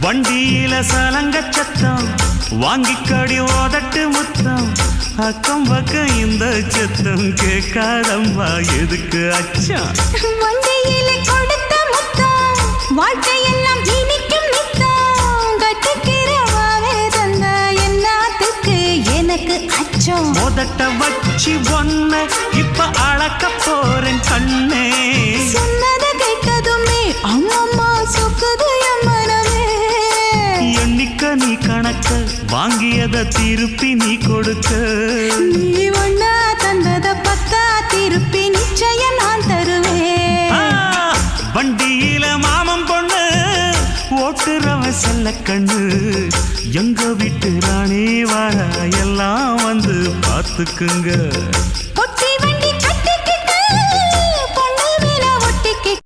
வண்டியில சலங்க சத்தம் வாங்கிக்கடி ஓதட்டு முத்தம் அக்கம் பக்கம் இந்த சத்தம் கேட்காதம்மா எதுக்கு அச்சம் வண்டியில கொடுத்த முத்தம் வாழ்க்கையெல்லாம் இனிக்கும் நித்தம் கட்டுக்கிறவாவே தந்த என்னத்துக்கு எனக்கு அச்சம் ஓதட்ட வச்சு ஒன்ன இப்ப அளக்க போறேன் கண்ணே சொன்னத கேட்கதுமே அம்மம்மா சொக்குது என் மனமே எண்ணிக்க நீ கணக்க வாங்கியத திருப்பி நீ கொடுக்க நீ ஒன்னா தந்தத பத்தா திருப்பி நிச்சயம் நான் தருவேன் வண்டியில மாமன் பொண்ணு ஓட்டுறவன் செல்ல கண்ணு எங்க வீட்டு ராணி வர எல்லாம் வந்து பார்த்துக்குங்க